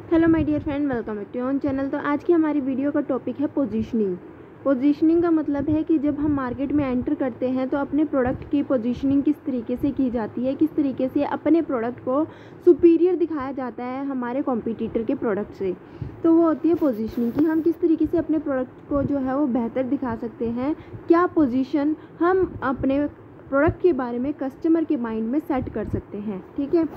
Hello my dear friend, welcome back to on channel. तो आज की हमारी वीडियो का टॉपिक है पोजीशनिंग। पोजीशनिंग का मतलब है कि जब हम मार्केट में एंटर करते हैं तो अपने प्रोडक्ट की पोजीशनिंग किस तरीके से की जाती है, किस तरीके से अपने प्रोडक्ट को सुपीरियर दिखाया जाता है हमारे कॉम्पिटिटर के प्रोडक्ट से। तो वो होती है पोजीशनिंग कि हम किस तरीके से अपने प्रोडक्ट को जो है वो बेहतर दिखा सकते हैं, क्या पोजीशन हम अपने प्रोडक्ट के बारे में कस्टमर के माइंड में सेट कर सकते हैं। ठीक है,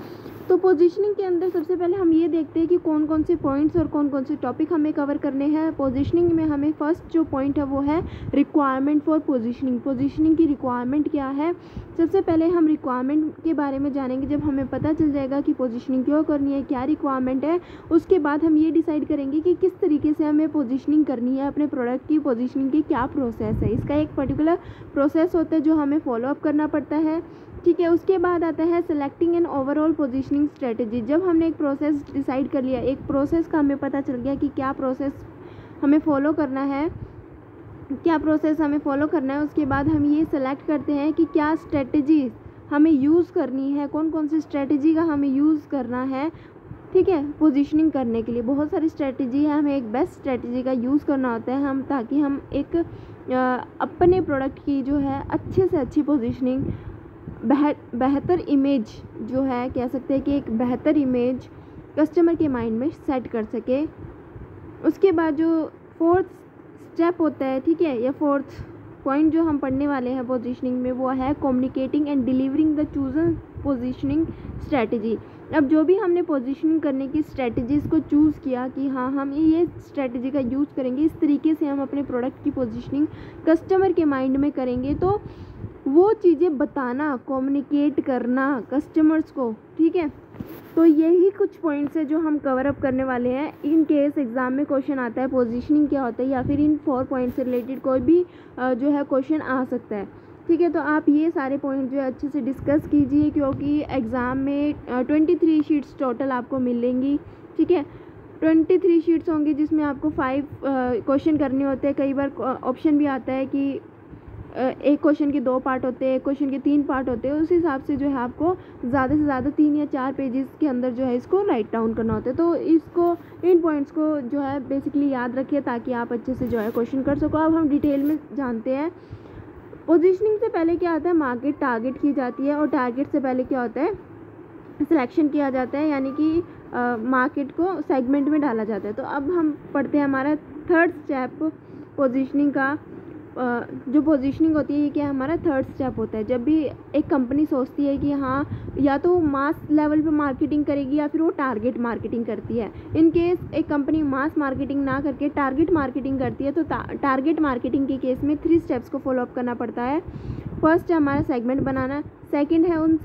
तो पोजीशनिंग के अंदर सबसे पहले हम ये देखते हैं कि कौन कौन से पॉइंट्स और कौन कौन से टॉपिक हमें कवर करने हैं। पोजीशनिंग में हमें फर्स्ट जो पॉइंट है वो है रिक्वायरमेंट फॉर पोजीशनिंग। पोजीशनिंग की रिक्वायरमेंट क्या है, सबसे पहले हम रिक्वायरमेंट के बारे में जानेंगे। जब हमें पता चल जाएगा कि पोजीशनिंग क्यों करनी है, क्या रिक्वायरमेंट है, उसके बाद हम ये डिसाइड करेंगे कि किस तरीके से हमें पोजीशनिंग करनी है, अपने प्रोडक्ट की पोजीशनिंग की क्या प्रोसेस है। इसका एक पर्टिकुलर प्रोसेस होता है जो हमें फॉलो अप करना पड़ता है। ठीक है, उसके बाद आता है selecting N overall positioning strategy. जब हमने एक प्रोसेस डिसाइड कर लिया, एक प्रोसेस का हमें पता चल गया कि क्या प्रोसेस हमें फॉलो करना है, उसके बाद हम ये सेलेक्ट करते हैं कि क्या स्ट्रेटजी हमें यूज़ करनी है, कौन कौन सी स्ट्रेटजी का हमें यूज़ करना है। ठीक है, पोजीशनिंग करने के लिए बहुत सारी स्ट्रेटजी है, हमें एक बेस्ट स्ट्रेटजी का यूज़ करना होता है हम, ताकि हम एक अपने प्रोडक्ट की जो है अच्छे से अच्छी पोजीशनिंग, बेहतर इमेज जो है, कह सकते हैं कि एक बेहतर इमेज कस्टमर के माइंड में सेट कर सके। उसके बाद जो फोर्थ स्टेप होता है, ठीक है, या फोर्थ पॉइंट जो हम पढ़ने वाले हैं पोजीशनिंग में, वो है communicating and delivering the chosen positioning strategy. अब जो भी हमने पोजीशनिंग करने की स्ट्रेटजीज़ को चूज़ किया कि हाँ हम ये स्ट्रेटजी का यूज़ करेंगे, इस तरीके से हम अपने प्रोडक्ट की पोजीशनिंग कस्टमर के माइंड में करेंगे, तो वो चीज़ें बताना, कम्युनिकेट करना कस्टमर्स को। ठीक है, तो यही कुछ पॉइंट्स है जो हम कवर अप करने वाले हैं। इन केस एग्ज़ाम में क्वेश्चन आता है पोजीशनिंग क्या होता है, या फिर इन 4 पॉइंट से रिलेटेड कोई भी जो है क्वेश्चन आ सकता है। ठीक है, तो आप ये सारे पॉइंट जो है अच्छे से डिस्कस कीजिए, क्योंकि एग्ज़ाम में 23 शीट्स टोटल आपको मिलेंगी। ठीक है, 23 शीट्स होंगी जिसमें आपको 5 क्वेश्चन करने होते हैं। कई बार ऑप्शन भी आता है कि एक क्वेश्चन के 2 पार्ट होते हैं, एक क्वेश्चन के 3 पार्ट होते हैं। उस हिसाब से जो है आपको ज़्यादा से ज़्यादा 3 या 4 पेजेस के अंदर जो है इसको राइट डाउन करना होता है। तो इन पॉइंट्स को जो है बेसिकली याद रखिए, ताकि आप अच्छे से जो है क्वेश्चन कर सको। अब हम डिटेल में जानते हैं। पोजीशनिंग से पहले क्या आता है, मार्केट टारगेट की जाती है, और टारगेट से पहले क्या होता है, सिलेक्शन किया जाता है, यानी कि मार्केट को सेगमेंट में डाला जाता है। तो अब हम पढ़ते हैं हमारा थर्ड स्टेप पोजीशनिंग का। जो पोजीशनिंग होती है, ये क्या हमारा थर्ड स्टेप होता है। जब भी एक कंपनी सोचती है कि हाँ या तो वो मास लेवल पे मार्केटिंग करेगी या फिर वो टारगेट मार्केटिंग करती है। इन केस एक कंपनी मास मार्केटिंग ना करके टारगेट मार्केटिंग करती है, तो टारगेट मार्केटिंग के केस में 3 स्टेप्स को फॉलो अप करना पड़ता है। फर्स्ट है हमारा सेगमेंट बनाना, सेकंड है उन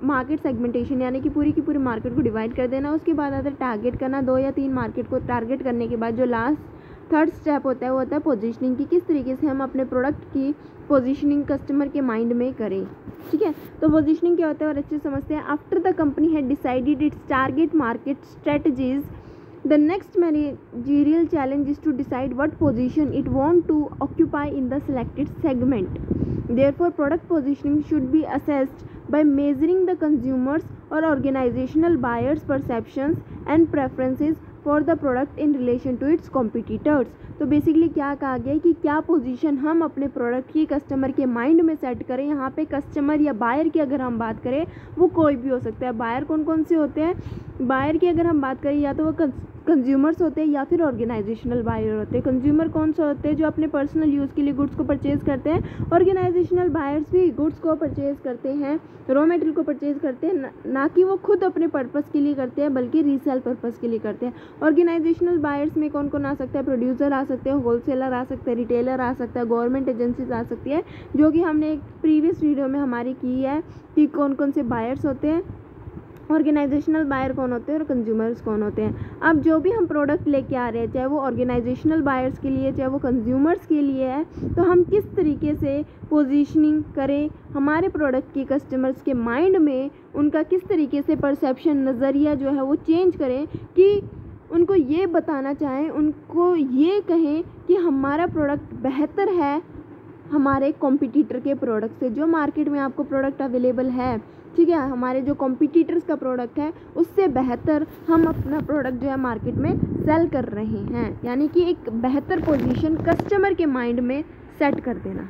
मार्केट सेगमेंटेशन, यानी कि पूरी की पूरी मार्केट को डिवाइड कर देना। उसके बाद आता है टारगेट करना, 2 या 3 मार्केट को टारगेट करने के बाद जो लास्ट थर्ड स्टेप होता है वो होता है पोजीशनिंग की, किस तरीके से हम अपने प्रोडक्ट की पोजीशनिंग कस्टमर के माइंड में करें। ठीक है, तो पोजीशनिंग क्या होता है और अच्छे से समझते हैं। After the company had decided it's target market strategies, the next managerial challenge is to decide what position it want to occupy in the selected segment. Therefore, product positioning should be assessed by measuring the consumers or organizational buyers' perceptions and preferences for the product in relation to its competitors. तो basically क्या कहा गया है कि क्या position हम अपने product की कस्टमर के माइंड में सेट करें। यहाँ पे कस्टमर या बायर की अगर हम बात करें, वो कोई भी हो सकता है। बायर कौन कौन से होते हैं, बायर की अगर हम बात करें, या तो वो कंज्यूमर्स होते हैं या फिर ऑर्गेनाइजेशनल बायर होते हैं। कंज्यूमर कौन से होते हैं, जो अपने पर्सनल यूज़ के लिए गुड्स को परचेज़ करते हैं। ऑर्गेनाइजेशनल बायर्स भी गुड्स को परचेज़ करते हैं, रॉ मटेरियल को परचेज़ करते हैं, ना कि वो खुद अपने पर्पज़ के लिए करते हैं, बल्कि रीसेल पर्पज़ के लिए करते हैं। ऑर्गेनाइजेशनल बायर्स में कौन कौन आ सकता है, प्रोड्यूसर आ सकते हैं, होलसेलर आ सकते हैं, रिटेलर आ सकता है, गवर्नमेंट एजेंसीज आ सकती है, जो कि हमने एक प्रीवियस वीडियो में हमारी की है कि कौन कौन से बायर्स होते हैं, ऑर्गेनाइजेशनल बायर कौन होते हैं और कंज्यूमर्स कौन होते हैं। अब जो भी हम प्रोडक्ट लेके आ रहे हैं, चाहे वो ऑर्गेनाइजेशनल बायर्स के लिए, चाहे वो कंज्यूमर्स के लिए है, तो हम किस तरीके से पोजीशनिंग करें हमारे प्रोडक्ट की कस्टमर्स के माइंड में, उनका किस तरीके से परसेप्शन, नज़रिया जो है वो चेंज करें, कि उनको ये बताना चाहें, उनको ये कहें कि हमारा प्रोडक्ट बेहतर है हमारे कॉम्पिटिटर के प्रोडक्ट से। जो मार्केट में आपको प्रोडक्ट अवेलेबल है, ठीक है, हमारे जो कॉम्पिटिटर्स का प्रोडक्ट है उससे बेहतर हम अपना प्रोडक्ट जो है मार्केट में सेल कर रहे हैं, यानी कि एक बेहतर पोजीशन कस्टमर के माइंड में सेट कर देना।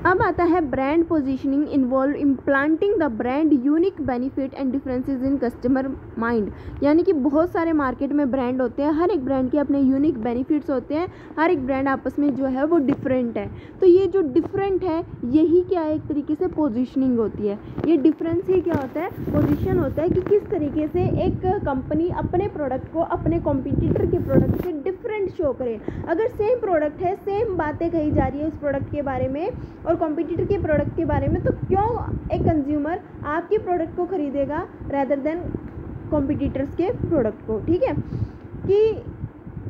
अब आता है brand positioning involve implanting the brand unique benefit and differences in customer mind, यानी कि बहुत सारे मार्केट में ब्रांड होते हैं, हर एक ब्रांड के अपने यूनिक बेनिफिट्स होते हैं, हर एक ब्रांड आपस में जो है वो डिफरेंट है। तो ये जो डिफरेंट है यही क्या है, एक तरीके से पोजीशनिंग होती है। ये डिफरेंस ही क्या होता है, पोजीशन होता है कि किस तरीके से एक कंपनी अपने प्रोडक्ट को अपने कॉम्पिटिटर के प्रोडक्ट से डिफरेंट शो करे। अगर सेम प्रोडक्ट है, सेम बातें कही जा रही है उस प्रोडक्ट के बारे में और कॉम्पिटिटर के प्रोडक्ट के बारे में, तो क्यों एक कंज्यूमर आपके प्रोडक्ट को खरीदेगा रेदर देन कॉम्पिटिटर्स के प्रोडक्ट को। ठीक है, कि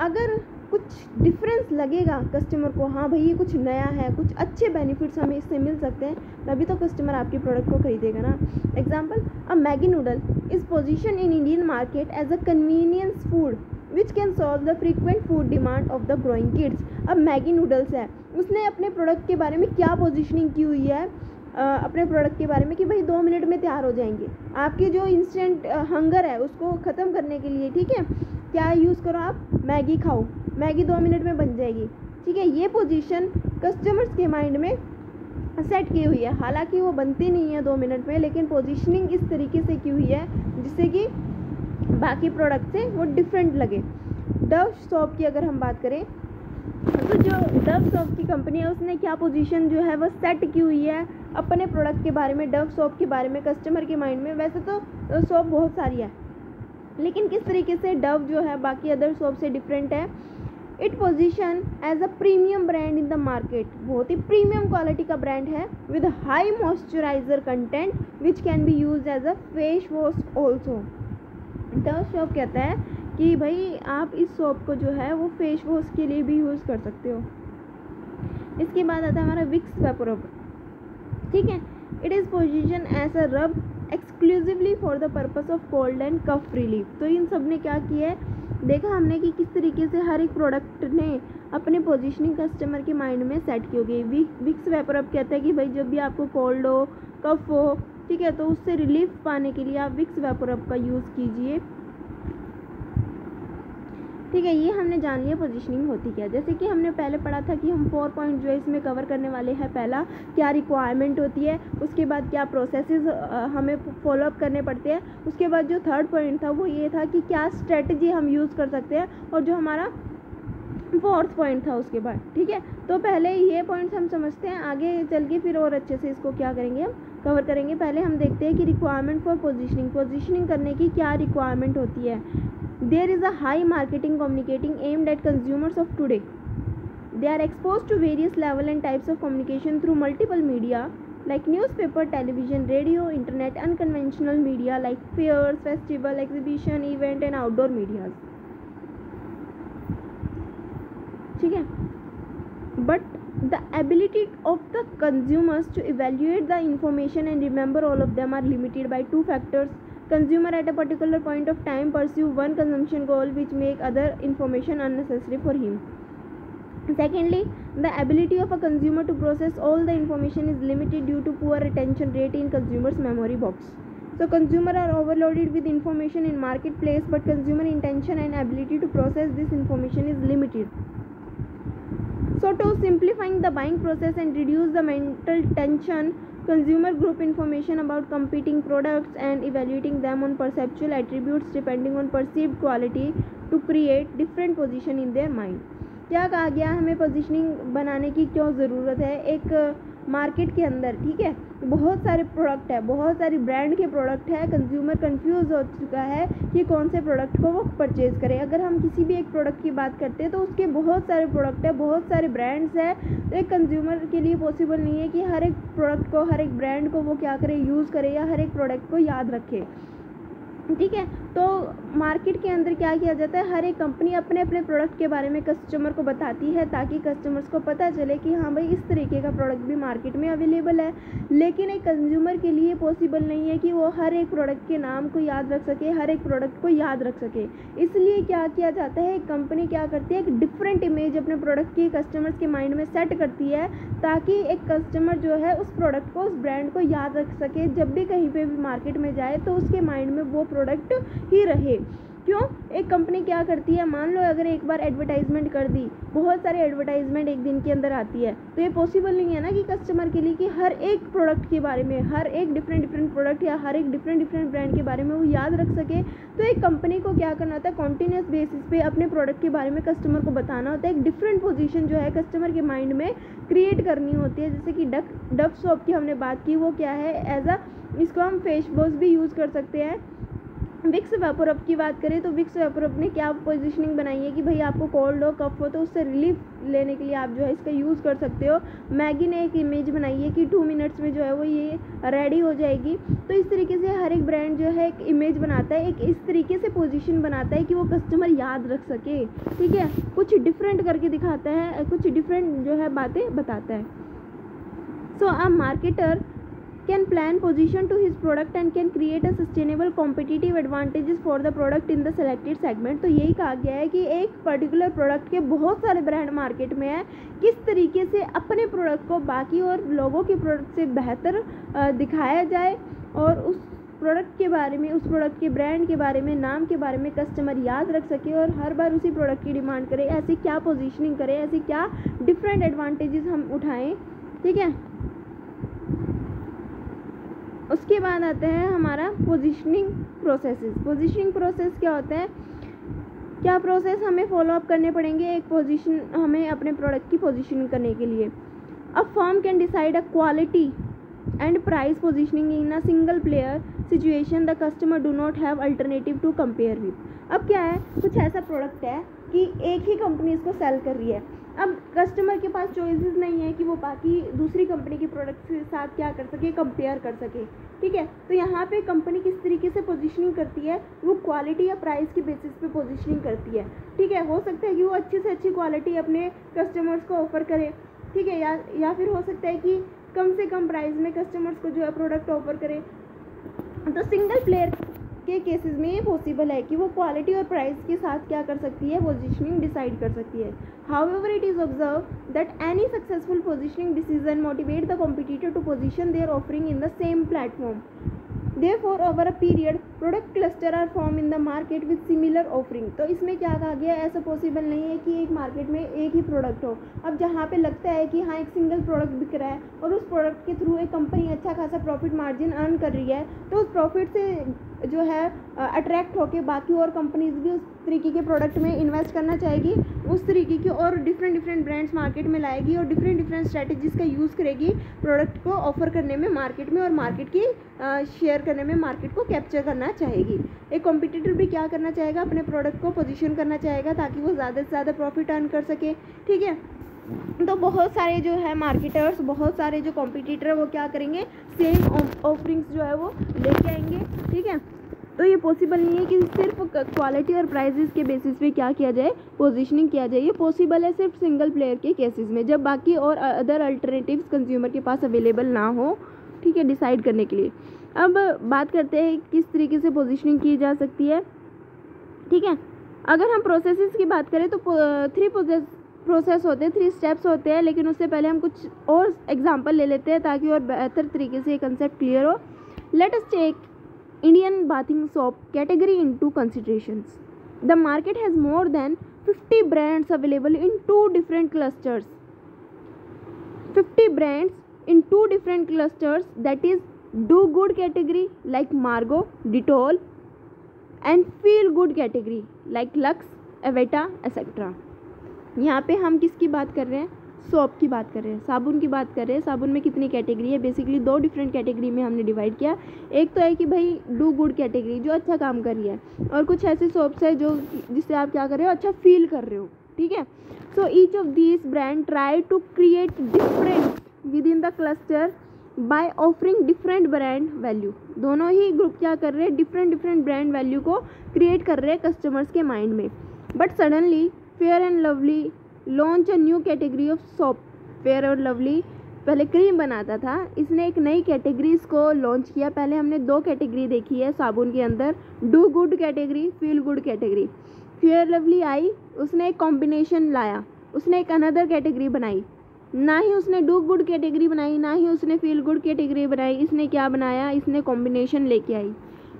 अगर कुछ डिफरेंस लगेगा कस्टमर को, हाँ भाई ये कुछ नया है, कुछ अच्छे बेनिफिट्स हमें इससे मिल सकते हैं, तभी तो कस्टमर आपके प्रोडक्ट को खरीदेगा ना। Example, a Maggi noodle is position in Indian market as a convenience food which can solve the frequent food demand of the growing kids. अब मैगी नूडल्स है, उसने अपने प्रोडक्ट के बारे में क्या पोजीशनिंग की हुई है अपने प्रोडक्ट के बारे में कि भाई 2 मिनट में तैयार हो जाएंगे। आपकी जो इंस्टेंट हंगर है उसको ख़त्म करने के लिए, ठीक है, क्या यूज़ करो आप, मैगी खाओ, मैगी 2 मिनट में बन जाएगी। ठीक है, ये पोजीशन कस्टमर्स के माइंड में सेट की हुई है। हालांकि वो बनती नहीं है 2 मिनट में, लेकिन पोजीशनिंग इस तरीके से की हुई है जिससे कि बाकी प्रोडक्ट से वो डिफरेंट लगे। डव सॉप की अगर हम बात करें तो जो डव सॉप की कंपनी है उसने क्या पोजीशन जो है वो सेट की हुई है अपने प्रोडक्ट के बारे में, डव सॉप के बारे में कस्टमर के माइंड में। वैसे तो सॉप बहुत सारी है, लेकिन किस तरीके से डव जो है बाकी अदर सॉप से डिफरेंट है। It position as a premium brand in the market, बहुत ही प्रीमियम क्वालिटी का ब्रांड है with high moisturiser content which can be use as a face wash also. Dove soap कहता है कि भाई आप इस सोप को जो है वो फेस वॉश के लिए भी यूज़ कर सकते हो। इसके बाद आता है हमारा विक्स वेपोरब। ठीक है, it is position as a rub exclusively for the purpose of cold and cough relief. तो इन सब ने क्या किया है, देखा हमने कि किस तरीके से हर एक प्रोडक्ट ने अपने पोजीशनिंग कस्टमर के माइंड में सेट की होगी। विक्स वेपोरब कहता है कि भाई जब भी आपको कोल्ड हो, कफ हो, ठीक है, तो उससे रिलीफ पाने के लिए आप विक्स वेपोरब का यूज़ कीजिए। ठीक है, ये हमने जान लिया पोजीशनिंग होती क्या है। जैसे कि हमने पहले पढ़ा था कि हम 4 पॉइंट जो है इसमें कवर करने वाले हैं। पहला, क्या रिक्वायरमेंट होती है, उसके बाद क्या प्रोसेसेस हमें फॉलोअप करने पड़ते हैं, उसके बाद जो 3rd पॉइंट था वो ये था कि क्या स्ट्रेटजी हम यूज़ कर सकते हैं, और जो हमारा 4th पॉइंट था उसके बाद। ठीक है, तो पहले ये पॉइंट्स हम समझते हैं, आगे चल के फिर और अच्छे से इसको क्या करेंगे, हम कवर करेंगे। पहले हम देखते हैं कि रिक्वायरमेंट फॉर पोजीशनिंग, पोजीशनिंग करने की क्या रिक्वायरमेंट होती है। There is a high marketing communicating aimed at consumers of today. They are exposed to various level and types of communication through multiple media like newspaper, television, radio, internet, unconventional media like fairs, festival, exhibition, event and outdoor medias. ठीक है, but the ability of the consumers to evaluate the information and remember all of them are limited by 2 factors. Consumer at a particular point of time pursue one consumption goal which make other information unnecessary for him. Secondly, the ability of a consumer to process all the information is limited due to poor retention rate in consumer's memory box. So consumer are overloaded with information in marketplace, but consumer intention and ability to process this information is limited. So to simplifying the buying process and reduce the mental tension, consumer group information about competing products and evaluating them on perceptual attributes depending on perceived quality to create different position in their mind. क्या कहा गया, हमें positioning बनाने की क्यों ज़रूरत है एक मार्केट के अंदर। ठीक है, बहुत सारे प्रोडक्ट है, बहुत सारी ब्रांड के प्रोडक्ट है, कंज्यूमर कंफ्यूज हो चुका है कि कौन से प्रोडक्ट को वो परचेज़ करे। अगर हम किसी भी एक प्रोडक्ट की बात करते हैं तो उसके बहुत सारे प्रोडक्ट है, बहुत सारे ब्रांड्स है, तो एक कंज्यूमर के लिए पॉसिबल नहीं है कि हर एक प्रोडक्ट को, हर एक ब्रांड को वो क्या करे, यूज़ करे या हर एक प्रोडक्ट को याद रखे। ठीक है। तो मार्केट के अंदर क्या किया जाता है, हर एक कंपनी अपने अपने प्रोडक्ट के बारे में कस्टमर को बताती है ताकि कस्टमर्स को पता चले कि हाँ भाई इस तरीके का प्रोडक्ट भी मार्केट में अवेलेबल है। लेकिन एक कंज्यूमर के लिए पॉसिबल नहीं है कि वो हर एक प्रोडक्ट के नाम को याद रख सके, हर एक प्रोडक्ट को याद रख सके। इसलिए क्या किया जाता है, एक कंपनी क्या करती है, एक डिफरेंट इमेज अपने प्रोडक्ट की कस्टमर्स के माइंड में सेट करती है ताकि एक कस्टमर जो है उस प्रोडक्ट को, उस ब्रांड को याद रख सके। जब भी कहीं पे भी मार्केट में जाए तो उसके माइंड में वो प्रोडक्ट ही रहे। क्यों, एक कंपनी क्या करती है, मान लो अगर एक बार एडवर्टाइजमेंट कर दी, बहुत सारे एडवर्टाइजमेंट एक दिन के अंदर आती है, तो ये पॉसिबल नहीं है ना कि कस्टमर के लिए कि हर एक प्रोडक्ट के बारे में, हर एक डिफरेंट प्रोडक्ट या हर एक डिफरेंट ब्रांड के बारे में वो याद रख सके। तो एक कंपनी को क्या करना होता है, कॉन्टिन्यूस बेसिस पे अपने प्रोडक्ट के बारे में कस्टमर को बताना होता है। एक डिफरेंट पोजीशन जो है कस्टमर के माइंड में क्रिएट करनी होती है। जैसे कि डव सोप की हमने बात की, वो क्या है, इसको हम फेस वॉश भी यूज़ कर सकते हैं। विक्स वेपोरब की बात करें तो विक्स वेपोरब ने क्या पोजीशनिंग बनाई है कि भाई आपको कोल्ड हो, कफ हो, तो उससे रिलीफ लेने के लिए आप जो है इसका यूज़ कर सकते हो। मैगी ने एक इमेज बनाई है कि 2 मिनट्स में जो है वो ये रेडी हो जाएगी। तो इस तरीके से हर एक ब्रांड जो है एक इमेज बनाता है, एक इस तरीके से पोजीशन बनाता है कि वो कस्टमर याद रख सके। ठीक है, कुछ डिफरेंट करके दिखाता है, कुछ डिफरेंट जो है बातें बताता है। So a marketer can plan position to his product and can create a sustainable competitive advantages for the product in the selected segment। तो यही कहा गया है कि एक पर्टिकुलर प्रोडक्ट के बहुत सारे ब्रांड मार्केट में है, किस तरीके से अपने प्रोडक्ट को बाकी और लोगों के प्रोडक्ट से बेहतर दिखाया जाए और उस प्रोडक्ट के बारे में, उस प्रोडक्ट के ब्रांड के बारे में, नाम के बारे में कस्टमर याद रख सके और हर बार उसी प्रोडक्ट की डिमांड करे। ऐसी क्या पोजीशनिंग करें, ऐसी क्या डिफरेंट एडवांटेजेस हम उठाएं। ठीक है, उसके बाद आता है हमारा पोजीशनिंग प्रोसेसेस। पोजीशनिंग प्रोसेस क्या होता है, क्या प्रोसेस हमें फॉलो अप करने पड़ेंगे एक पोजीशन, हमें अपने प्रोडक्ट की पोजीशनिंग करने के लिए। A firm can decide a quality and price positioning in a single player situation the customer do not have alternative to compare with. अब क्या है, कुछ ऐसा प्रोडक्ट है कि एक ही कंपनी इसको सेल कर रही है, अब कस्टमर के पास चॉइसेस नहीं है कि वो बाकी दूसरी कंपनी के प्रोडक्ट के साथ क्या कर सके, कंपेयर कर सके। ठीक है, तो यहाँ पे कंपनी किस तरीके से पोजीशनिंग करती है, वो क्वालिटी या प्राइस के बेसिस पे पोजीशनिंग करती है। ठीक है, हो सकता है कि वो अच्छी से अच्छी क्वालिटी अपने कस्टमर्स को ऑफर करे। ठीक है, या फिर हो सकता है कि कम से कम प्राइस में कस्टमर्स को जो है प्रोडक्ट ऑफर करे। तो सिंगल प्लेयर के केसेस में ये पॉसिबल है कि वो क्वालिटी और प्राइस के साथ क्या कर सकती है, पोजीशनिंग डिसाइड कर सकती है। However, it is observed that any successful positioning decision motivate the competitor to position their offering in the same platform. Therefore, over a period, product cluster are formed in the market with similar offering। तो इसमें क्या कहा गया, ऐसा possible नहीं है कि एक मार्केट में एक ही प्रोडक्ट हो। अब जहाँ पे लगता है कि हाँ एक सिंगल प्रोडक्ट बिक रहा है और उस प्रोडक्ट के थ्रू एक कंपनी अच्छा खासा प्रॉफिट मार्जिन अर्न कर रही है, तो उस प्रॉफिट से जो है अट्रैक्ट होकर बाकी और कंपनीज भी उस तरीके के प्रोडक्ट में इन्वेस्ट करना चाहेगी, उस तरीके की और डिफरेंट ब्रांड्स मार्केट में लाएगी और डिफरेंट स्ट्रेटजीज का यूज़ करेगी प्रोडक्ट को ऑफर करने में मार्केट में, और मार्केट की शेयर करने में, मार्केट को कैप्चर करना चाहेगी। एक कॉम्पिटिटर भी क्या करना चाहेगा, अपने प्रोडक्ट को पोजीशन करना चाहेगा ताकि वो ज़्यादा से ज़्यादा प्रॉफिट अर्न कर सके। ठीक है, तो बहुत सारे जो है मार्केटर्स, बहुत सारे जो कॉम्पिटिटर वो क्या करेंगे, सेम ऑफरिंग्स जो है वो लेके आएंगे। ठीक है, तो ये पॉसिबल नहीं है कि सिर्फ क्वालिटी और प्राइसेस के बेसिस पे क्या किया जाए, पोजीशनिंग किया जाए। ये पॉसिबल है सिर्फ सिंगल प्लेयर के केसेस में, जब बाकी और अदर अल्टरनेटिव्स कंज्यूमर के पास अवेलेबल ना हो। ठीक है, डिसाइड करने के लिए। अब बात करते हैं किस तरीके से पोजीशनिंग की जा सकती है। ठीक है, अगर हम प्रोसेसेस की बात करें तो 3 प्रोसेस होते हैं, 3 स्टेप्स होते हैं, लेकिन उससे पहले हम कुछ और एग्जांपल ले लेते हैं ताकि और बेहतर तरीके से ये कंसेप्ट क्लियर हो। Let us take Indian bathing soap category into considerations. The market has more than 50 brands available in 2 different clusters. 50 brands in 2 different clusters, that is do good category like Margo, Dettol, and feel good category like Lux, Aveda, etc. यहाँ पे हम किसकी बात कर रहे हैं, soap की बात कर रहे हैं, साबुन की बात कर रहे हैं। साबुन में कितनी कैटेगरी है, बेसिकली 2 डिफरेंट कैटेगरी में हमने डिवाइड किया। एक तो है कि भाई डू गुड कैटेगरी जो अच्छा काम कर रही है, और कुछ ऐसे सोप्स है जो जिससे आप क्या कर रहे हो, अच्छा फील कर रहे हो। ठीक है, so each of these brand try to create difference within the cluster by offering different brand value. दोनों ही ग्रुप क्या कर रहे हैं, डिफरेंट ब्रांड वैल्यू को क्रिएट कर रहे हैं कस्टमर्स के माइंड में। But suddenly Fair and Lovely launch a new category of soap. Fair और लवली पहले क्रीम बनाता था, इसने एक नई कैटेगरीज को लॉन्च किया। पहले हमने 2 कैटेगरी देखी है साबुन के अंदर, do good category, feel good category. Fair lovely आई, उसने एक कॉम्बिनेशन लाया, उसने एक अनदर कैटेगरी बनाई। ना ही उसने डू गुड कैटेगरी बनाई, ना ही उसने फील गुड कैटेगरी बनाई। इसने क्या बनाया, इसने कॉम्बिनेशन लेके आई,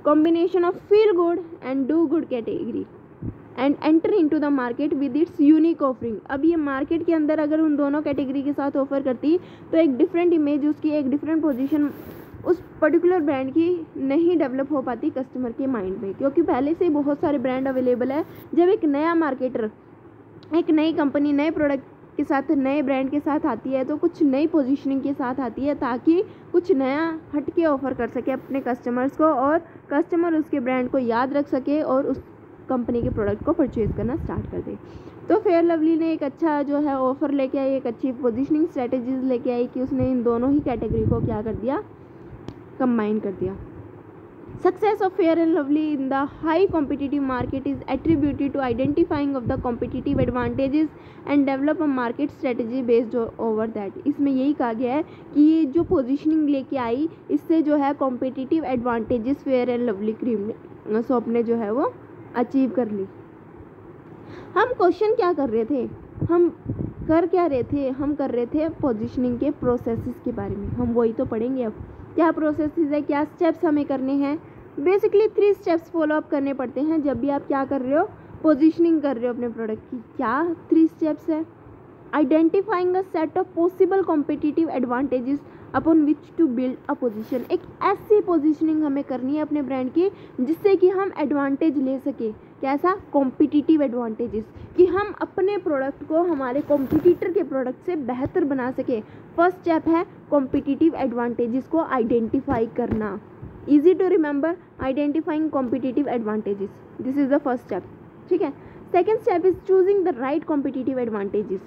combination of feel good and do good category and enter into the market with its unique offering. अब ये मार्केट के अंदर अगर उन दोनों कैटेगरी के साथ ऑफर करती तो एक डिफरेंट इमेज, उसकी एक डिफरेंट पोजीशन उस पर्टिकुलर ब्रांड की नहीं डेवलप हो पाती कस्टमर के माइंड में, क्योंकि पहले से बहुत सारे ब्रांड अवेलेबल है। जब एक नया मार्केटर, एक नई कंपनी नए प्रोडक्ट के साथ, नए ब्रांड के साथ आती है तो कुछ नई पोजीशनिंग के साथ आती है, ताकि कुछ नया हट के ऑफर कर सके अपने कस्टमर्स को और कस्टमर उसके ब्रांड को याद रख सके और उस कंपनी के प्रोडक्ट को परचेज़ करना स्टार्ट कर दे। तो फेयर लवली ने एक अच्छा जो है ऑफ़र लेके आई, एक अच्छी पोजीशनिंग स्ट्रेटजीज लेके आई कि उसने इन दोनों ही कैटेगरी को क्या कर दिया, कंबाइन कर दिया। Success of Fair and Lovely in the high competitive market is attributed to identifying of the competitive advantages and develop a market strategy based over that. इसमें यही कहा गया है कि ये जो पोजीशनिंग लेके आई, इससे जो है competitive advantages fair and lovely cream ने, सोप ने जो है वो अचीव कर ली। हम क्वेश्चन क्या कर रहे थे, हम कर क्या रहे थे, हम कर रहे थे पोजीशनिंग के प्रोसेसेस के बारे में। हम वही तो पढ़ेंगे अब, क्या प्रोसेसेस है, क्या स्टेप्स हमें करने हैं। बेसिकली 3 स्टेप्स फॉलो अप करने पड़ते हैं जब भी आप क्या कर रहे हो, पोजीशनिंग कर रहे हो अपने प्रोडक्ट की। क्या 3 स्टेप्स है, identifying a set of possible competitive advantages upon which to build a position. एक ऐसी पोजीशनिंग हमें करनी है अपने ब्रांड की जिससे कि हम एडवांटेज ले सके। कैसा, कॉम्पिटिटिव एडवांटेजेस, कि हम अपने प्रोडक्ट को हमारे कॉम्पिटिटर के प्रोडक्ट से बेहतर बना सके। फर्स्ट स्टेप है कॉम्पिटिटिव एडवांटेजेस को आइडेंटिफाई करना। Easy to remember, identifying competitive advantages, this is the first step. ठीक है। Second step is choosing the right competitive advantages.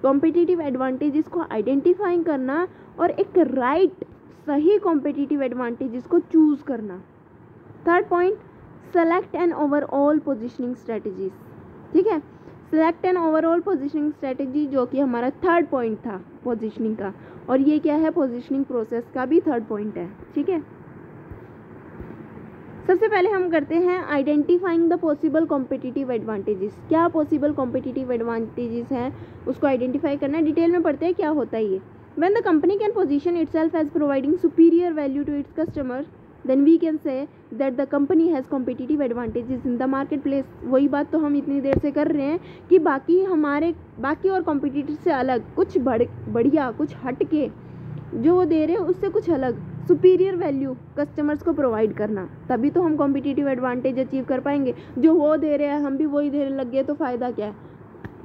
Competitive advantages को आइडेंटिफाइंग करना और एक राइट सही कॉम्पिटिटिव एडवांटेजेस को चूज करना। Third point, select an overall positioning strategies. ठीक है, select an overall positioning strategy, जो कि हमारा थर्ड पॉइंट था पोजीशनिंग का, और ये क्या है, पोजीशनिंग प्रोसेस का भी थर्ड पॉइंट है। ठीक है, सबसे पहले हम करते हैं identifying the possible competitive advantages. क्या पॉसिबल कॉम्पिटिटिव एडवांटेजेस हैं, उसको आइडेंटिफाई करना है। डिटेल में पढ़ते हैं क्या होता है ये। When the company can position itself as providing superior value to its customer, then we can say that the company has competitive advantages in the marketplace. वही बात तो हम इतनी देर से कर रहे हैं कि बाकी और कॉम्पिटिटर से अलग, कुछ बढ़िया, कुछ हट के जो वो दे रहे हैं उससे कुछ अलग सुपीरियर वैल्यू कस्टमर्स को प्रोवाइड करना, तभी तो हम कॉम्पिटिटिव एडवांटेज अचीव कर पाएंगे। जो वो दे रहे हैं हम भी वही देने लग गए तो फ़ायदा क्या है।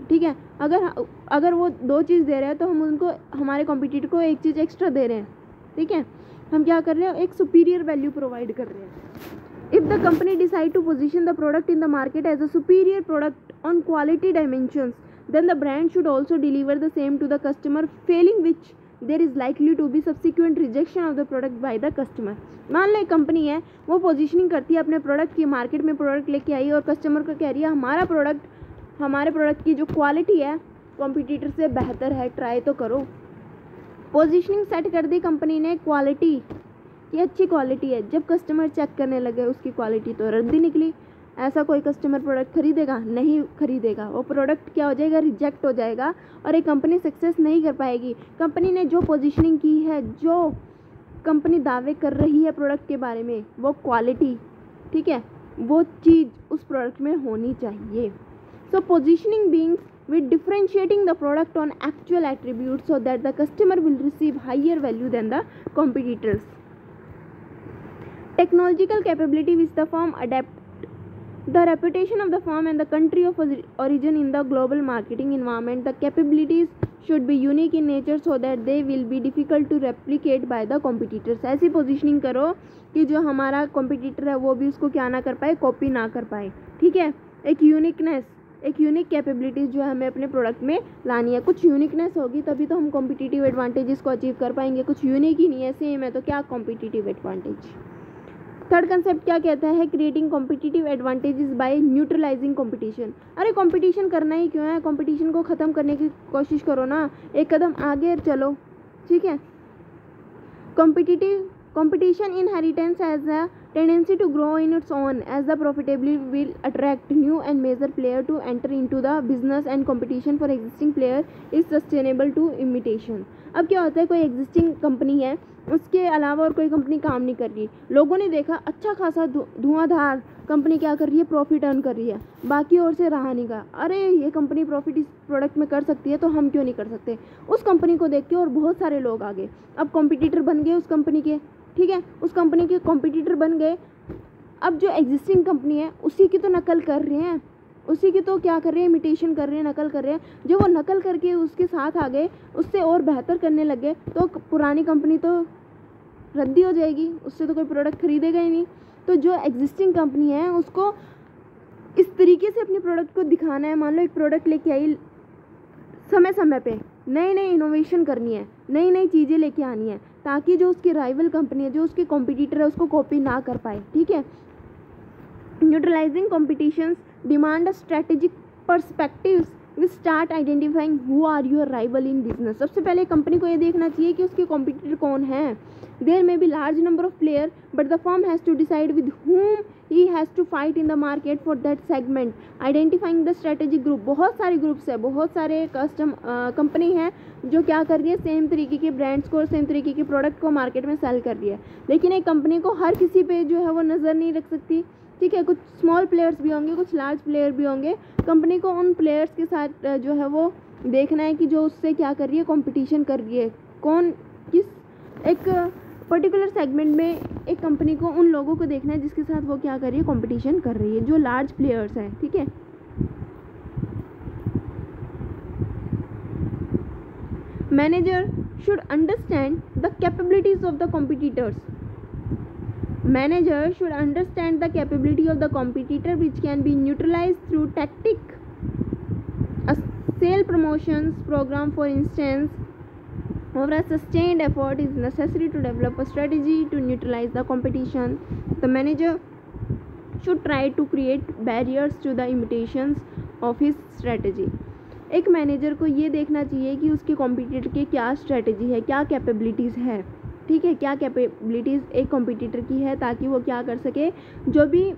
ठीक है, अगर वो 2 चीज़ दे रहे हैं तो हम उनको, हमारे कॉम्पिटिटर को 1 चीज़ एक्स्ट्रा दे रहे हैं। ठीक है, हम क्या कर रहे हैं, एक सुपीरियर वैल्यू प्रोवाइड कर रहे हैं। If the company decide to position the product in the market as a superior product on quality dimensions, then the brand should also deliver the same to the customer, failing which there is likely to be subsequent rejection of the product by the customer. मान लो एक company है, वो positioning करती है अपने product की, market में प्रोडक्ट लेके आई और कस्टमर को कह रही है हमारे प्रोडक्ट की जो क्वालिटी है कॉम्पिटिटर से बेहतर है, ट्राई तो करो। पोजीशनिंग सेट कर दी कंपनी ने, क्वालिटी की अच्छी क्वालिटी है। जब कस्टमर चेक करने लगे उसकी क्वालिटी तो रद्दी निकली। ऐसा कोई कस्टमर प्रोडक्ट खरीदेगा? नहीं खरीदेगा। वो प्रोडक्ट क्या हो जाएगा, रिजेक्ट हो जाएगा और एक कंपनी सक्सेस नहीं कर पाएगी। कंपनी ने जो पोजीशनिंग की है, जो कंपनी दावे कर रही है प्रोडक्ट के बारे में, वो क्वालिटी, ठीक है, वो चीज़ उस प्रोडक्ट में होनी चाहिए। So positioning being with differentiating the product on actual attributes so that the customer will receive higher value than the competitors. Technological capability which the firm adapt, the reputation of the firm and the country of origin in the global marketing environment. The capabilities should be unique in nature so that they will be difficult to replicate by the competitors. ऐसी positioning करो कि जो हमारा competitor है वो भी उसको क्या ना कर पाए, कॉपी ना कर पाए। ठीक है, एक यूनिकनेस, एक यूनिक कैपेबिलिटीज़ जो है हमें अपने प्रोडक्ट में लानी है। कुछ यूनिकनेस होगी तभी तो हम कॉम्पिटिटिव एडवांटेजेस को अचीव कर पाएंगे। कुछ यूनिक ही नहीं है, सेम है, तो क्या कॉम्पिटिटिव एडवांटेज। थर्ड कंसेप्ट क्या कहता है, creating competitive advantages by neutralising competition. अरे कंपटीशन करना ही क्यों है, कंपटीशन को ख़त्म करने की कोशिश करो ना, एक कदम आगे चलो, ठीक है। Competition inheritance has a tendency to grow in its own as the profitability will attract new and major player to enter into the business and competition for existing player is sustainable to imitation। अब क्या होता है, कोई existing company है, उसके अलावा और कोई कंपनी काम नहीं कर रही, लोगों ने देखा अच्छा खासा धुआंधार कंपनी क्या कर रही है, प्रॉफिट अर्न कर रही है, बाकी और से रहा नहीं गया, अरे ये कंपनी प्रॉफिट इस प्रोडक्ट में कर सकती है तो हम क्यों नहीं कर सकते। उस कंपनी को देख के और बहुत सारे लोग आ गए, अब कॉम्पिटिटर बन गए उस कंपनी के, ठीक है, उस कंपनी के कॉम्पिटिटर बन गए। अब जो एग्जिस्टिंग कंपनी है उसी की तो नकल कर रहे हैं, उसी की तो क्या कर रहे हैं, इमिटेशन कर रहे हैं, नकल कर रहे हैं। जो वो नकल करके उसके साथ आ गए, उससे और बेहतर करने लगे, तो पुरानी कंपनी तो रद्दी हो जाएगी, उससे तो कोई प्रोडक्ट खरीदेगा ही नहीं। तो जो एग्जिस्टिंग कंपनी है उसको इस तरीके से अपने प्रोडक्ट को दिखाना है। मान लो एक प्रोडक्ट लेके आई, समय समय पे नई नई इनोवेशन करनी है, नई नई चीज़ें लेके आनी है, ताकि जो उसकी राइवल कंपनी है, जो उसके कॉम्पिटिटर है, उसको कॉपी ना कर पाए, ठीक है। Neutralising competitions demand strategic perspectives we start identifying who are your rival in business. सबसे पहले कंपनी को ये देखना चाहिए कि उसके कॉम्पिटिटर कौन है। There may be large number of player but the firm has to decide with whom he has to fight in the market for that segment. Identifying the strategic group, बहुत सारे ग्रुप्स है, बहुत सारे company है जो क्या कर रही है, सेम तरीके के ब्रांड्स को और सेम तरीके के प्रोडक्ट को मार्केट में सेल कर रही है। लेकिन एक कंपनी को हर किसी पे जो है वो नज़र नहीं रख सकती, ठीक है। कुछ स्मॉल प्लेयर्स भी होंगे, कुछ लार्ज प्लेयर भी होंगे। कंपनी को उन प्लेयर्स के साथ जो है वो देखना है कि जो उससे क्या कर रही है, कंपटीशन कर रही है, कौन किस एक पर्टिकुलर सेगमेंट में एक कंपनी को उन लोगों को देखना है जिसके साथ वो क्या कर रही है, कंपटीशन कर रही है, जो लार्ज प्लेयर्स हैं, ठीक है। Manager should understand the capabilities of the competitors. Manager should understand the capability of the competitor which can be neutralise through tactic sale promotions program, for instance. However, a sustained effort is necessary to develop a strategy to neutralize the competition. The manager should try to create barriers to the imitations of his strategy. एक manager को ये देखना चाहिए कि उसके competitor की क्या strategy है, क्या कैपेबिलिटीज़ है, ठीक है, क्या कैपेबिलिटीज़ एक कॉम्पिटिटर की है, ताकि वो क्या कर सके, जो भी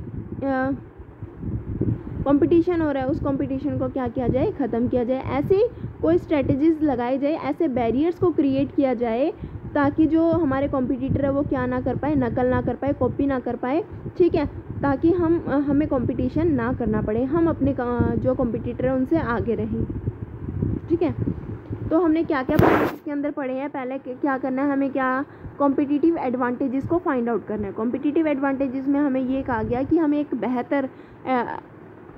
कंपटीशन हो रहा है उस कंपटीशन को क्या किया जाए, ख़त्म किया जाए। ऐसी कोई स्ट्रेटजीज लगाई जाए, ऐसे बैरियर्स को क्रिएट किया जाए ताकि जो हमारे कॉम्पिटिटर है वो क्या ना कर पाए, नकल ना कर पाए, कॉपी ना कर पाए, ठीक है, ताकि हमें कंपटीशन ना करना पड़े, हम अपने जो कॉम्पिटिटर है उनसे आगे रहें, ठीक है। तो हमने क्या क्या इसके अंदर पढ़े हैं। पहले क्या करना है, हमें क्या कॉम्पिटिटिव एडवांटेजेस को फाइंड आउट करना है। कॉम्पिटिटिव एडवांटेजेस में हमें ये कहा गया कि हमें एक बेहतर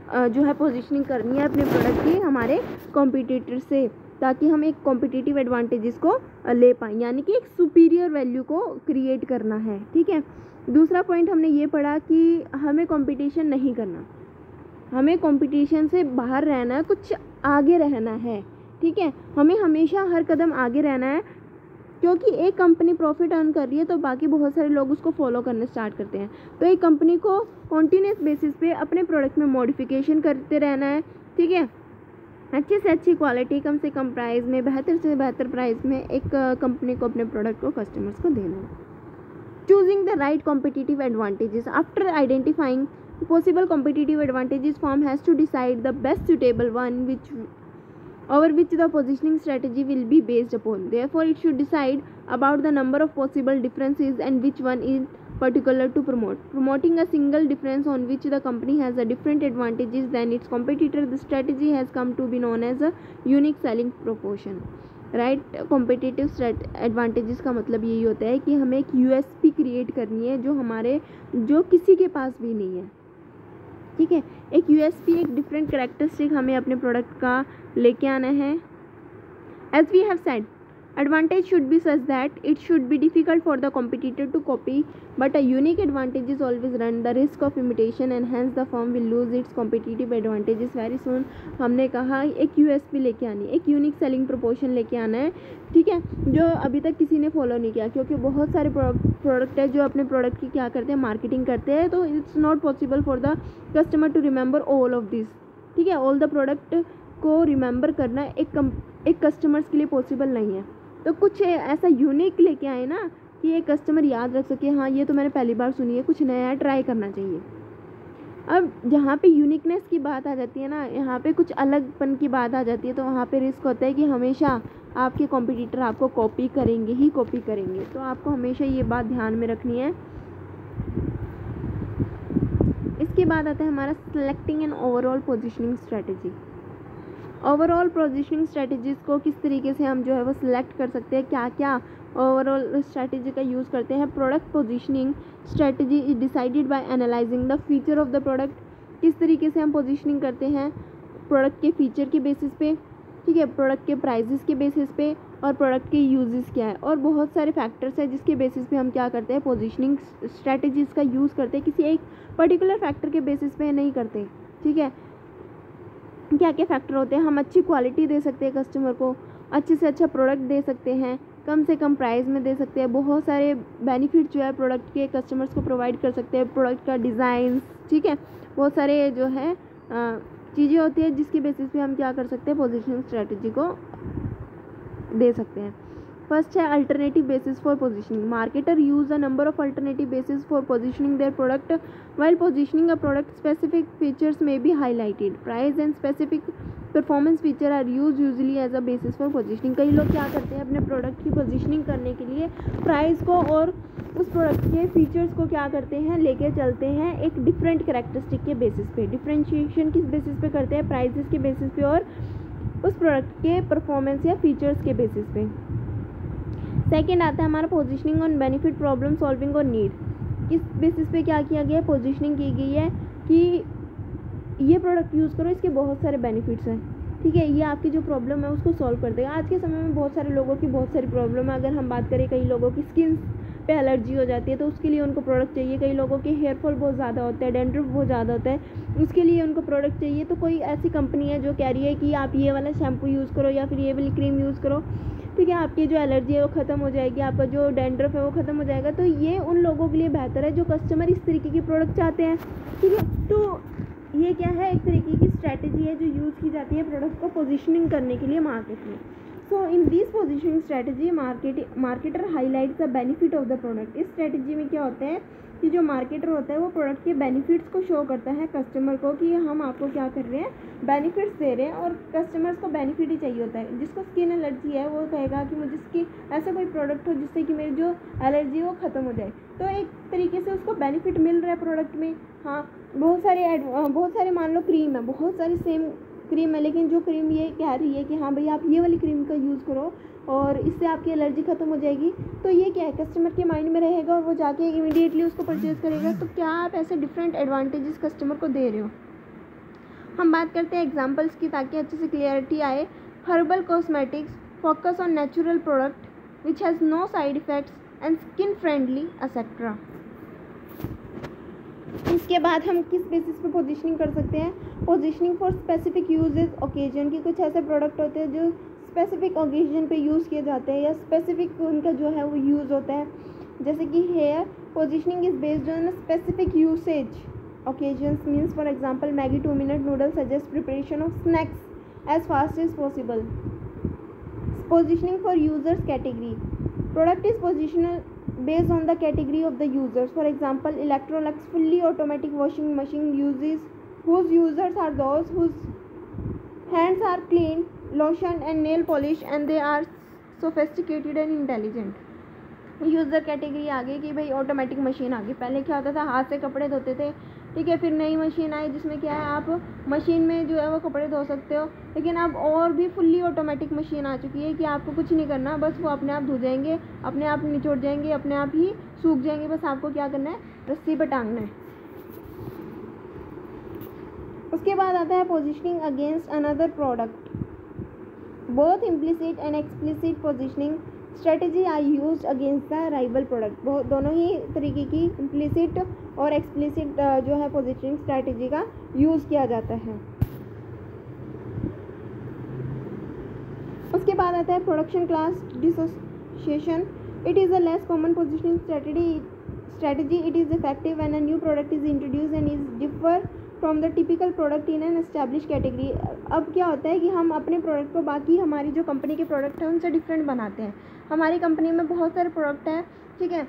जो है पोजीशनिंग करनी है अपने प्रोडक्ट की हमारे कॉम्पिटिटर से, ताकि हम एक कॉम्पिटिटिव एडवांटेजेस को ले पाएँ, यानी कि एक सुपीरियर वैल्यू को क्रिएट करना है, ठीक है। दूसरा पॉइंट हमने ये पढ़ा कि हमें कंपटीशन नहीं करना, हमें कंपटीशन से बाहर रहना है, कुछ आगे रहना है, ठीक है। हमें हमेशा हर कदम आगे रहना है, क्योंकि एक कंपनी प्रॉफिट अर्न कर रही है तो बाकी बहुत सारे लोग उसको फॉलो करने स्टार्ट करते हैं। तो एक कंपनी को कॉन्टीन्यूस बेसिस पे अपने प्रोडक्ट में मॉडिफिकेशन करते रहना है, ठीक है। अच्छी से अच्छी क्वालिटी, कम से कम प्राइस में, बेहतर से बेहतर प्राइस में एक कंपनी को अपने प्रोडक्ट को कस्टमर्स को देना है। Choosing the right competitive advantages. After identifying possible competitive advantages, firm has to decide the best suitable one over which the positioning strategy will be based upon. Therefore, it should decide about the number of possible differences and which one is particular to promote. Promoting a single difference on which the company has a different advantages than its competitor, the strategy has come to be known as a unique selling proposition. Right, competitive advantages का मतलब यही होता है कि हमें एक USP create करनी है जो किसी के पास भी नहीं है, ठीक है। एक यूएसपी, एक डिफरेंट कैरेक्टरिस्टिक हमें अपने प्रोडक्ट का लेके आना है। As we have said, Advantage should be such that it should be difficult for the competitor to copy, but a unique advantage is always run the risk of imitation and hence the firm will lose its competitive advantages very soon. हमने कहा एक USP लेके आनी है, एक unique selling proportion लेके आना है, ठीक है, जो अभी तक किसी ने फॉलो नहीं किया, क्योंकि बहुत सारे प्रोडक्ट है जो अपने प्रोडक्ट की क्या करते हैं, मार्केटिंग करते हैं, तो it's not possible for the customer to remember all of this, ठीक है, ऑल द प्रोडक्ट को रिमेंबर करना एक कस्टमर्स के लिए पॉसिबल नहीं है। तो कुछ ऐसा यूनिक लेके आए ना कि एक कस्टमर याद रख सके, हाँ ये तो मैंने पहली बार सुनी है, कुछ नया ट्राई करना चाहिए। अब जहाँ पे यूनिकनेस की बात आ जाती है ना, यहाँ पे कुछ अलगपन की बात आ जाती है, तो वहाँ पे रिस्क होता है कि हमेशा आपके कॉम्पिटिटर आपको कॉपी करेंगे ही कॉपी करेंगे, तो आपको हमेशा ये बात ध्यान में रखनी है। इसके बाद आता है हमारा selecting and overall positioning strategy. Overall positioning strategies को किस तरीके से हम जो है वो सिलेक्ट कर सकते हैं, क्या क्या ओवरऑल स्ट्रेटजी का यूज़ करते हैं। Product positioning strategy is decided by analysing the feature of the product. किस तरीके से हम पोजीशनिंग करते हैं, प्रोडक्ट के फीचर के बेसिस पे, ठीक है, प्रोडक्ट के प्राइजेस के बेसिस पे, और प्रोडक्ट के यूजेस क्या है, और बहुत सारे फैक्टर्स हैं जिसके बेसिस पे हम क्या करते हैं, पोजीशनिंग स्ट्रेटजीज़ का यूज़ करते हैं, किसी एक पर्टिकुलर फैक्टर के बेसिस पे नहीं करते, ठीक है। क्या क्या फैक्टर होते हैं, हम अच्छी क्वालिटी दे सकते हैं कस्टमर को, अच्छे से अच्छा प्रोडक्ट दे सकते हैं, कम से कम प्राइस में दे सकते हैं, बहुत सारे बेनिफिट जो है प्रोडक्ट के कस्टमर्स को प्रोवाइड कर सकते हैं, प्रोडक्ट का डिज़ाइन, ठीक है, बहुत सारे जो है चीज़ें होती है जिसके बेसिस पे हम क्या कर सकते हैं, पोजीशनिंग स्ट्रेटजी को दे सकते हैं। फर्स्ट है alternative basis for positioning. Marketer use a number of alternative basis for positioning their product while positioning a product. Specific features may be highlighted. Price and specific performance feature are used usually as a basis for positioning. कई लोग क्या करते हैं, अपने product की positioning करने के लिए प्राइस को और उस प्रोडक्ट के फीचर्स को क्या करते हैं, लेके चलते हैं एक डिफरेंट कैरेक्टरिस्टिक के बेसिस पे। डिफरेंशिएशन किस बेसिस पे करते हैं, प्राइसेस के बेसिस पे और उस प्रोडक्ट के परफॉर्मेंस या फीचर्स के बेसिस पे। सेकेंड आता है हमारा positioning on benefit, problem solving और नीड। किस बेसिस पे क्या किया गया है, पोजीशनिंग की गई है कि ये प्रोडक्ट यूज़ करो, इसके बहुत सारे बेनिफिट्स हैं, ठीक है, ये आपकी जो प्रॉब्लम है उसको सॉल्व कर देगा। आज के समय में बहुत सारे लोगों की बहुत सारी प्रॉब्लम है। अगर हम बात करें, कई लोगों की स्किन पे एलर्जी हो जाती है तो उसके लिए उनको प्रोडक्ट चाहिए, कई लोगों के हेयर फॉल बहुत ज़्यादा होता है, डैंड्रफ बहुत ज़्यादा होता है, उसके लिए उनको प्रोडक्ट चाहिए। तो कोई ऐसी कंपनी है जो कह रही है कि आप ये वाला शैम्पू यूज़ करो या फिर ये वाली क्रीम यूज़ करो, ठीक है, आपकी जो एलर्जी है वो ख़त्म हो जाएगी, आपका जो डैंड्रफ है वो ख़त्म हो जाएगा। तो ये उन लोगों के लिए बेहतर है जो कस्टमर इस तरीके की प्रोडक्ट चाहते हैं, ठीक है। तो ये क्या है, एक तरीके की स्ट्रैटेजी है जो यूज़ की जाती है प्रोडक्ट को पोजीशनिंग करने के लिए मार्केट में। So in this positioning strategy marketer highlights the benefit of the product. इस स्ट्रैटेजी में क्या होता है कि जो मार्केटर होता है वो प्रोडक्ट के बेनिफिट्स को शो करता है कस्टमर को कि हम आपको क्या कर रहे हैं, बेनिफिट्स दे रहे हैं, और कस्टमर्स को बेनिफिट ही चाहिए होता है। जिसको स्किन एलर्जी है वो कहेगा कि मुझे स्किन ऐसा कोई प्रोडक्ट हो जिससे कि मेरी जो एलर्जी है वो ख़त्म हो जाए। तो एक तरीके से उसको बेनिफिट मिल रहा है प्रोडक्ट में। हाँ, बहुत सारे मान लो क्रीम है, बहुत सारी सेम क्रीम है, लेकिन जो क्रीम ये कह रही है कि हाँ भाई आप ये वाली क्रीम का यूज़ करो और इससे आपकी एलर्जी ख़त्म हो जाएगी, तो ये क्या है, कस्टमर के माइंड में रहेगा और वो जाके इमीडिएटली उसको परचेज़ करेगा। तो क्या आप ऐसे डिफरेंट एडवांटेजेस कस्टमर को दे रहे हो। हम बात करते हैं एग्जांपल्स की ताकि अच्छे से क्लियरिटी आए। Herbal cosmetics focus on natural product which has no side effects and skin friendly et cetera. इसके बाद हम किस बेसिस पे पोजीशनिंग कर सकते हैं, positioning for specific uses occasion. की कुछ ऐसे प्रोडक्ट होते हैं जो स्पेसिफिक ओकेजन पे यूज़ किए जाते हैं या स्पेसिफिक उनका जो है वो यूज़ होता है, जैसे कि here positioning is based on specific usage occasions means for example Maggi 2-minute noodles suggest preparation of snacks as fast as possible. Positioning for users category, product is positioned based on the category of the users. For example, Electrolux fully automatic washing machine whose users are those whose hands are clean, lotion and nail polish and they are sophisticated and intelligent. User category आ गई कि भाई automatic machine आ गई। पहले क्या होता था, हाथ से कपड़े धोते थे, ठीक है, फिर नई मशीन आई जिसमें क्या है आप मशीन में जो है वो कपड़े धो सकते हो, लेकिन अब और भी फुल्ली ऑटोमेटिक मशीन आ चुकी है कि आपको कुछ नहीं करना, बस वो अपने आप धो जाएंगे, अपने आप निचोड़ जाएंगे, अपने आप ही सूख जाएंगे, बस आपको क्या करना है, रस्सी पर टांगना है। उसके बाद आता है positioning against another product. Both implicit and explicit positioning strategy are use against the rival product. दोनों ही तरीके की इम्प्लिसिट और एक्सप्लिसिट जो है पोजिशनिंग स्ट्रेटजी का यूज़ किया जाता है। उसके बाद आता है production class dissociation. It is a less common positioning strategy. It is effective when a new product is introduced and is differ from the typical product in an established category. अब क्या होता है कि हम अपने प्रोडक्ट को बाकी हमारी जो कंपनी के प्रोडक्ट हैं उनसे डिफरेंट बनाते हैं। हमारी कंपनी में बहुत सारे प्रोडक्ट हैं, ठीक है,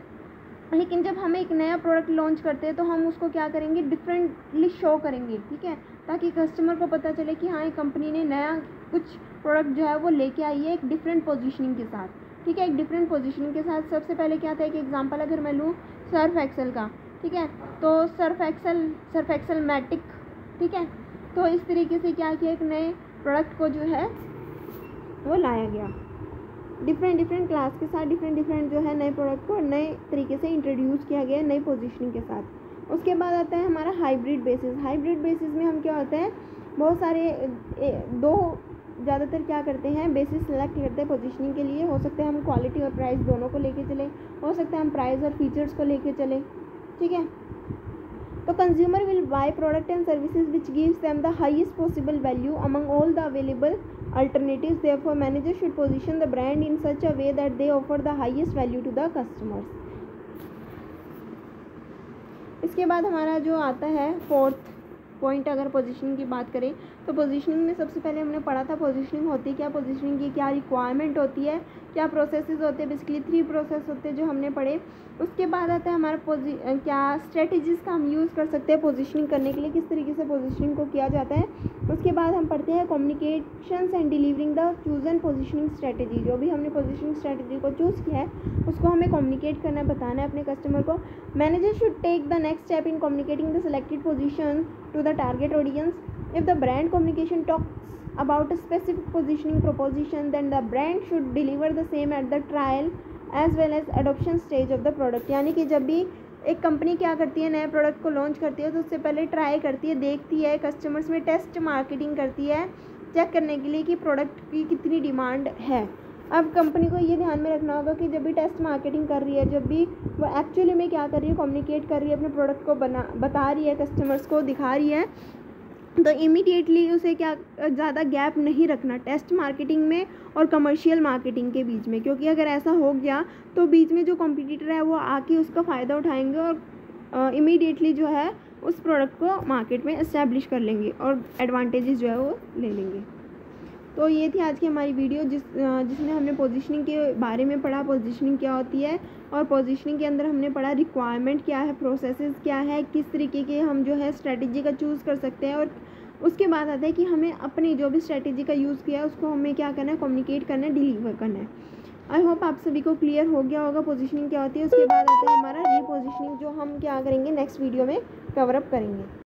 लेकिन जब हम एक नया प्रोडक्ट लॉन्च करते हैं तो हम उसको क्या करेंगे, डिफरेंटली शो करेंगे, ठीक है, ताकि कस्टमर को पता चले कि हाँ, ये कंपनी ने नया कुछ प्रोडक्ट जो है वो लेके आई है एक डिफरेंट पोजीशनिंग के साथ, ठीक है, एक डिफरेंट पोजीशनिंग के साथ। सबसे पहले क्या था, एक एग्जांपल अगर मैं लूँ सर्फ एक्सेल का, ठीक है, तो सर्फ एक्सेल मैटिक, ठीक है, तो इस तरीके से क्या किया, एक नए प्रोडक्ट को जो है वो लाया गया, डिफरेंट क्लास के साथ डिफरेंट जो है नए प्रोडक्ट को नए तरीके से इंट्रोड्यूस किया गया नई पोजीशनिंग के साथ। उसके बाद आता है हमारा हाइब्रिड बेसिस। हाइब्रिड बेसिस में हम क्या होता है, बहुत सारे दो ज़्यादातर क्या करते हैं, बेसिस सेलेक्ट करते हैं पोजीशनिंग के लिए। हो सकता है हम क्वालिटी और प्राइस दोनों को लेके चले, हो सकता है हम प्राइस और फीचर्स को लेके चले, ठीक है। तो consumer will by product and services which gives them the highest possible value among all the available alternatives. Therefore managers should position the brand in such a way that they offer the highest value to the customers. इसके बाद हमारा जो आता है fourth point, अगर positioning की बात करें तो पोजीशनिंग में सबसे पहले हमने पढ़ा था पोजीशनिंग होती क्या, पोजीशनिंग की क्या रिक्वायरमेंट होती है, क्या प्रोसेसेस होते हैं, बेसिकली 3 प्रोसेस होते हैं जो हमने पढ़े। उसके बाद आता है हमारा क्या स्ट्रेटजीज़ का हम यूज़ कर सकते हैं पोजीशनिंग करने के लिए, किस तरीके से पोजीशनिंग को किया जाता है। उसके बाद हम पढ़ते हैं communications and delivering the chosen positioning strategy. जो भी हमने पोजीशनिंग स्ट्रेटजी को चूज़ किया है उसको हमें कम्युनिकेट करना है, बताना है अपने कस्टमर को। Manager should take the next step in communicating the selected position to the target audience. If the brand communication talks about a specific positioning proposition, then the brand should deliver the same at the trial as well as adoption stage of the product. यानी कि जब भी एक company क्या करती है, नए product को लॉन्च करती है तो उससे पहले ट्राई करती है, देखती है, कस्टमर्स में टेस्ट मार्केटिंग करती है, चेक करने के लिए कि प्रोडक्ट की कितनी डिमांड है। अब कंपनी को ये ध्यान में रखना होगा कि जब भी टेस्ट मार्केटिंग कर रही है, जब भी वो एक्चुअली में क्या कर रही है, कम्युनिकेट कर रही है, अपने प्रोडक्ट को बता रही है, कस्टमर्स को दिखा रही है, तो इमीडिएटली उसे क्या ज़्यादा गैप नहीं रखना टेस्ट मार्केटिंग में और कमर्शियल मार्केटिंग के बीच में, क्योंकि अगर ऐसा हो गया तो बीच में जो कॉम्पिटिटर है वो आके उसका फ़ायदा उठाएंगे और इमीडिएटली जो है उस प्रोडक्ट को मार्केट में इस्टेब्लिश कर लेंगे और एडवांटेजेस जो है वो ले लेंगे। तो ये थी आज की हमारी वीडियो जिसमें हमने पोजीशनिंग के बारे में पढ़ा, पोजीशनिंग क्या होती है, और पोजीशनिंग के अंदर हमने पढ़ा रिक्वायरमेंट क्या है, प्रोसेसेस क्या है, किस तरीके के हम जो है स्ट्रेटजी का चूज़ कर सकते हैं, और उसके बाद आता है कि हमें अपनी जो भी स्ट्रेटजी का यूज़ किया है उसको हमें क्या करना है, कम्युनिकेट करना है, डिलीवर करना है। आई होप आप सभी को क्लियर हो गया होगा पोजीशनिंग क्या होती है। उसके बाद आता है हमारा रीपोजीशनिंग, जो हम क्या करेंगे नेक्स्ट वीडियो में कवर अप करेंगे।